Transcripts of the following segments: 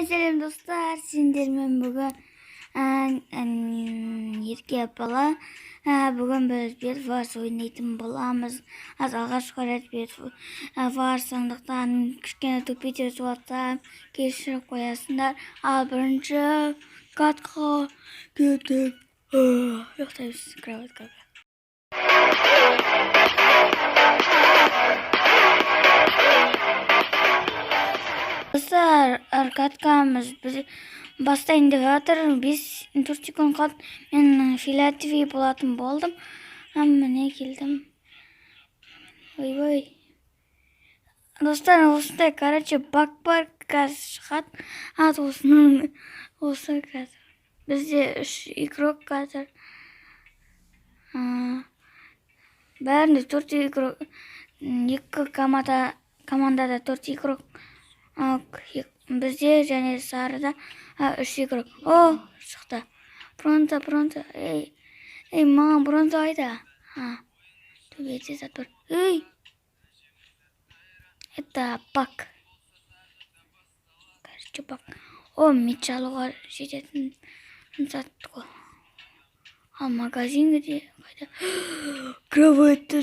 Selam dostlar, sindirmem bugün erke bala. Bugün biz bir vars oynaytın bolamız. Az alğaçkı ret bir vars sandıktan kichkene tupite suatsam kechirip koyasınlar. Al birinci katqa ketip. Yo'qtaymiz, kravatga. Dostlar, arkadaşlarımız biz бастайын деп жатыр. 5-4 секунд қалды. Мен Филадельфия болатын болдым. Міне келдім. Ой. Достар, осындай, короче, бак бар, қазір шығады. Осы қазір. Бізде 3 игрок қазір. Бәрінде 4 игрок. 2 командада 4 игрок. Бізде және сарыда 3 игрок. О, шықты. Бронза. Ей, маған бронза айда. Төбеде зат бар. Ей. Это бак. Короче, бак. О, меч алуға жететін зат қой. Ал магазинге де қайда. Кроватты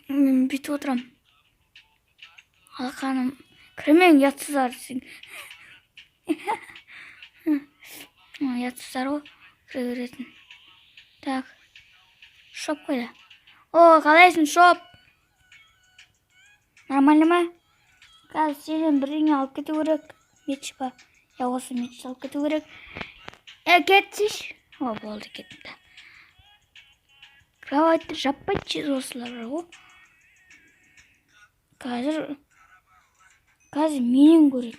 мен бүйтіп отырам. Алқаным. Кірмең ятсызар десең. Ятсызар ғой. Кіре беретін. Так. Шоп қойда. О, қалайсың шоп? Нормально ма? Қазір сенен бірдеңе алып кету керек. Меч па? Я осы меч алып кету керек. Кетсеш. О, болды, кетті. Кроватты жаппайтшы осылар ғой. Қазір менен көреді.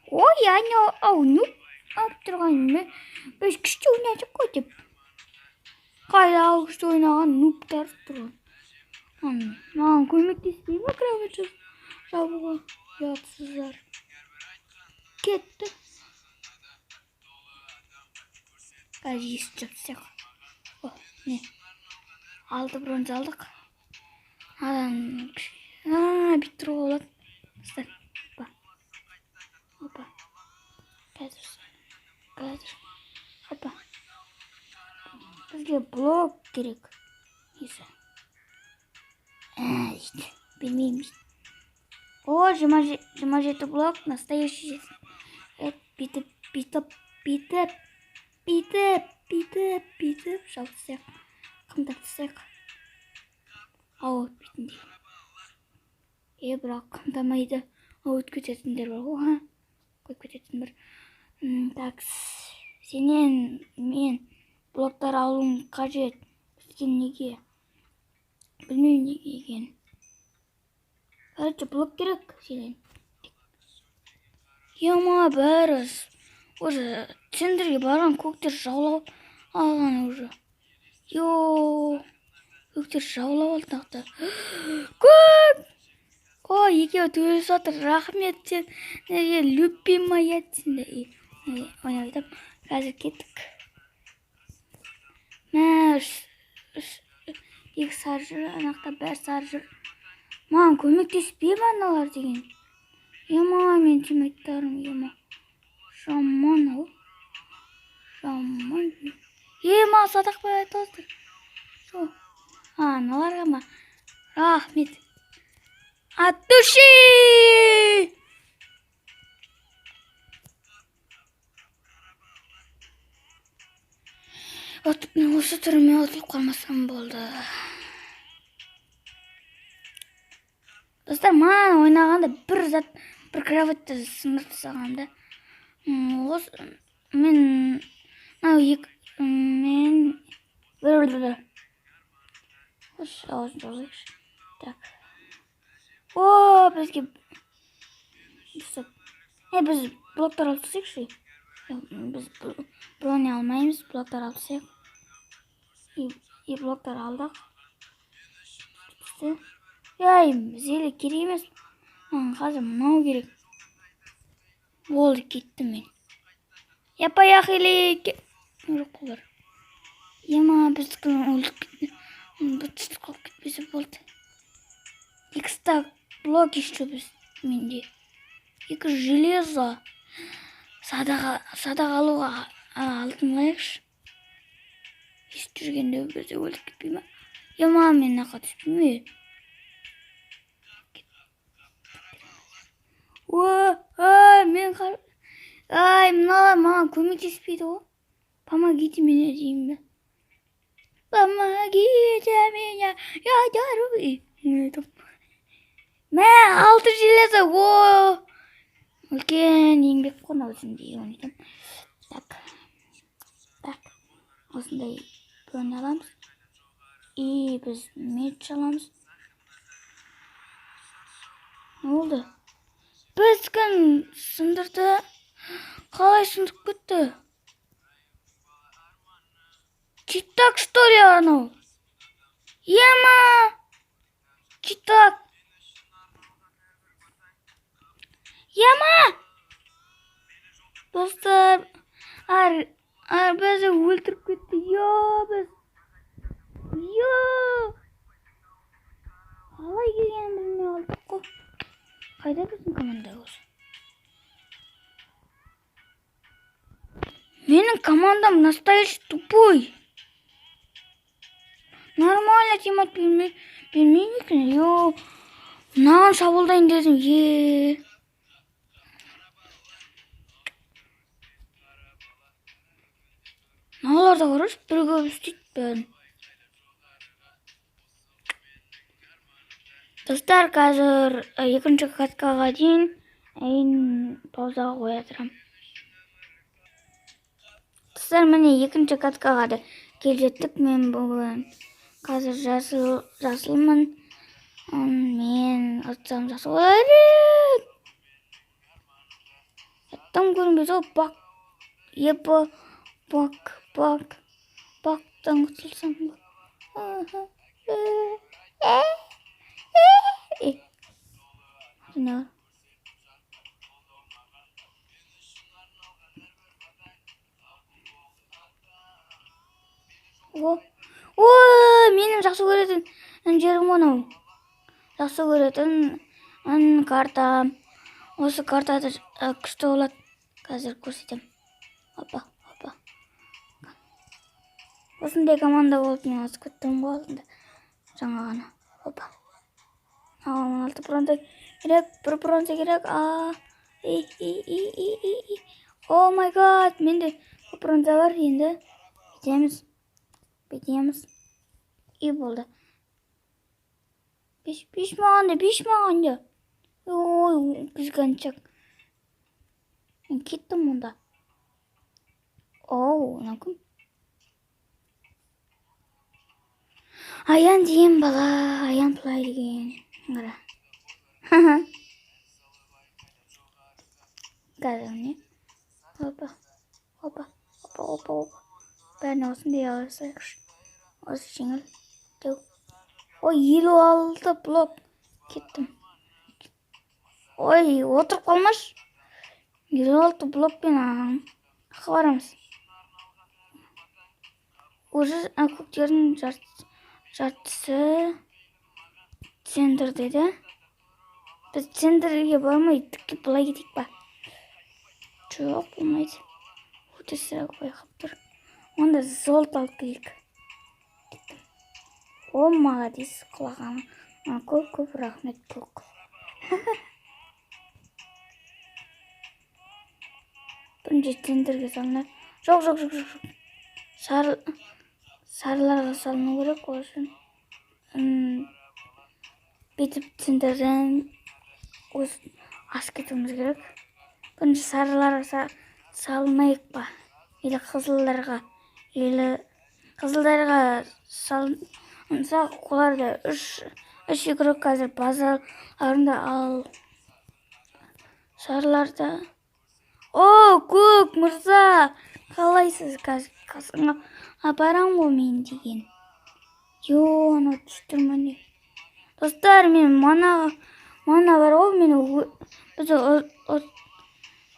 Ой, нұп алып тұрған. Біз күшті ойнадық қой деп. Қайда күшті ойнаған нұптар тұрған. Маған көмектеспей ме кроватты жабуға? Ятсыздар. Кетті. Қазір естіп жатсақ. Не? Алды бронза алдық. Адам биттір олады. Опа. Қазір. Опа. Бізге блок керек. Есі. Білмейміз. О, 27 блок. Настоящий. Битіп. Жалтысақ. Қымтатысақ. Ау, битіндей. Бірақ қымтамайды. Өтіп кететіндер бар ғой. Қойып кететін бір. Так, сенен мен блоктар алуым қажет. Бізге неге? Білмеймін неге екен. Короче, блок керек сенен. Ема бәрі. Уже центрге барған көктер жаулап алған уже. Көктер жаулап алды. Көк! О, екеуі төбелесіп жатыр. Рахмет сен. Неге любимая сенде. Ойнап. Қазір кеттік. Екі сары жүр, анақта бәр сары жүр. Маған көмектеспей ме аналар деген. Ема, мен тимейттарым, ема. Жаман ау. Ема, садақ бай айтылыстыр. Аналарға ма? Рахмет. От души! Осы түріме отылып қалмасам болды. Достар, маған ойнағанда бір кроватты сыңдырып тастағанда. Мен Так. О, бізге біз блоктар алып түсекші. Біз брони алмаймыз, блоктар алып түсек. И блоктар алдық. Зелі керек емес. Қазір мынау керек. Болды, кетті мен. Поехали. Жоқ болар. Ема, біздің өлдік кетті. Бұтыстық қалып кетпесе болды. X-так блок еще біз менде. 2 железо. Садаға алуға алтын алайықшы. Естіп жүргенде бізде өліп кетпей ма? Ема, мен нақа түспей ме? Мыналар маған көмектеспейді ғой. Помогите меня деймін бе? Помогите меня, я даруй. Мә, 6 железо, үлкен еңбек қона өзінде ойнайтын. Так, осындай бөліне аламыз. И біз меч аламыз. Не болды? Біз күн сындырды. Қалай сындырып кетті? Читак, что ли, анау? Ема! Читак! Ема! Достар, бізді өлтіріп кетті. Қалай келгенін білмей қалдық қой. Қайда біздің команда осы? Менің командам настоящий тупой. Нормально тимат бермейді екен. Мынаған шабуылдайын дедім. Мыналарда қарашы, бірге істейді бәрін. Достар, қазір 2-ші каткаға дейін паузаға қоя тұрамын. Достар, міне 2-ші каткаға да келжеттік. Мен бүгін қазір жасылмын. Мен атсам жасыл өрет. Яттам көрінбейді ғой. Бақтан құтылсам ба. Менің жақсы көретін жерім анау. Жақсы көретін карта. Осы картада күшті болады. Қазір көрсетем. Опа. Осындай команда болып мен аз күттім ғой алдында. Жаңа ғана. Опа. 16 бронза керек. 1 бронза керек. О май гад. Менде бронза бар енді. Бетеміз. И болды. Биш маған. Ой, кізганчак. Мен кеттім мұнда. Накым. Аян деген бала, аян плай деген. Қара. Қазір не? Опа. Бәріне осындай алысайықшы. Осы жеңіл. Ой, 56 блок. Кеттім. Ой, отырып қалмаш. 56 блокпен барамыз. Уже көктердің жартысы центр деді. Біз центрге бармай, тікке бұлай кетейік па? Жоқ, болмайды. Өте сірек байқап тұр. Онда золт алып келейік. О, молодец, құлағаны. Көп рахмет, көк. Бірінші центрге салынар. Жоқ. Сарыларға салыну керек olsun. Бетіп центрден асып кетуіміз керек. Бірінші сарыларға салынайық па? Или қызылдарға салынса, оларда 3 игрок қазір базаларында, ал сарыларда. О, көк мырза! Қалайсыз қасыңа апарам ғой мен деген. Ана түштірміне. Достар, мен мана бар ғой,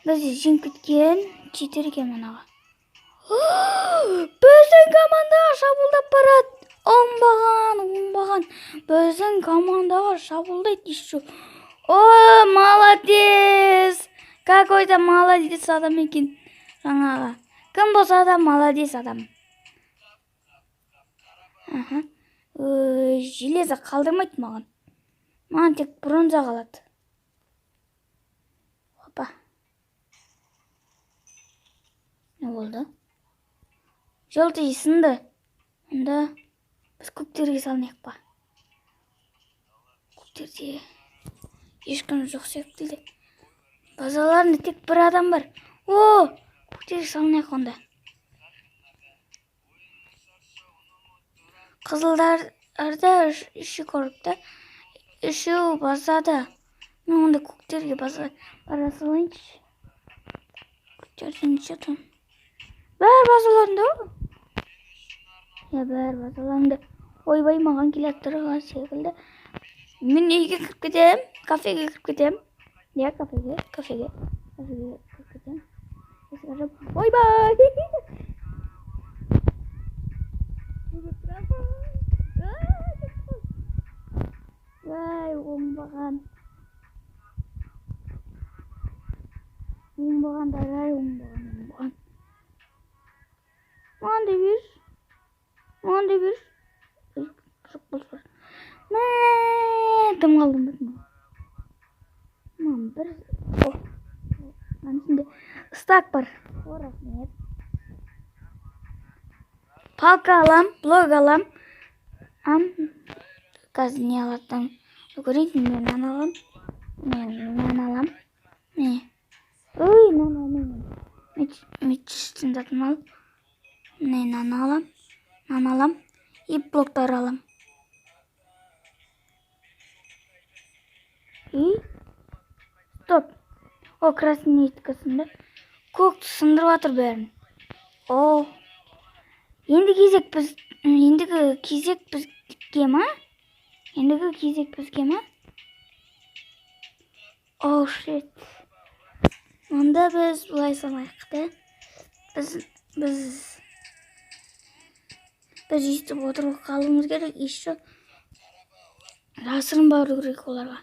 бізді жеңіп кеткен четерге манаға. Біздің командаға шабуылдап барады. Оңбаған. Біздің командаға шабуылдайды еще. О, молодец! Какой-то молодец адам екен жаңағы. Кім болса да молодец адам. Железо қалдырмайды маған. Маған тек бронза қалады. Опа. Не болды? Желтый сынды. Онда біз көктерге салынайық па. Көктерде ешкім жоқ секілді. Базаларында тек бір адам бар. О, көктерге салынайық онда. Қызылдарда үші көріпті. Үшеу базада. Мен онда көктерге бара салайыншы. Көктерде неше тұн? Бәр базаларында о? Бәр базаларында. Ойбай маған келіп тұрған секілді. Мен үйге кіріп кетем. Кафеге кіріп кетем. Я кафеге кіріп кетем. Ойбай! Вай, оңбаған. Оңбағандар, оңбаған. Маған да бер. Жоқ болса. Тым қалдым бітім. Маған бір. Маған ішінде стак бар. Рахмет. Палка алам, блок алам. Қазір не алаттым? Көрейін, мен алам. Мен алам. Не? Ой, нан алмаймын. Мечтін затын ал. Не, нан алам. И блоктар алам. И? Стоп. О, красный ниткасында. Көкті сындырып атыр бәрін. О. Ендігі кезек бізге ма? О, шет. Онда біз бұлай салайық та. Біз естіп отырып қалуымыз керек. Еще жасырын бауыру керек оларға.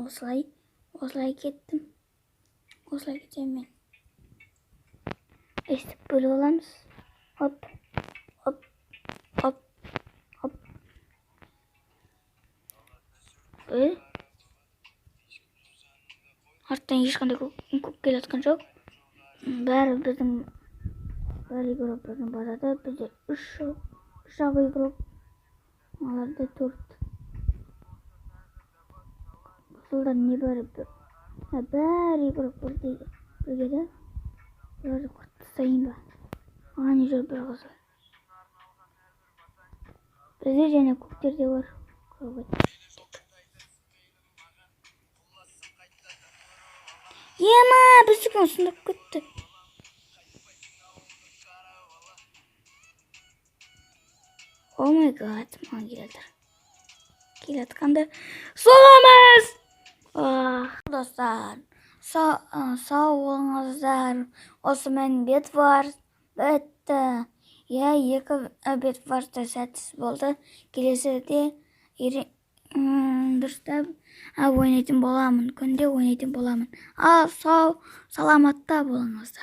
Осылай кеттім. Осылай кетем мен. Естіп бөліп аламыз. Оп. Арттан ешқандай көк келе жатқан жоқ. Бәрі біздің игрок біздің базада. Бізде 3 игрок. Оларда 4. Қызылдар не бәрі игрок бірге де. Оларды құрттысайын ба. Аған жүр бір қызыл. Бізде және көктерде бар. Ема, біздің ұсындап көтті. О май гад, маған келетқанды соламыз! Достар, сау болыңыздар. Осы мен бет бар. Бітті. Я 2 бет барда сәтсіз болды. Келесіде дұрыстап ойнайтын боламын. Күнде ойнайтын боламын. Ал сау, саламатта болыңыздар.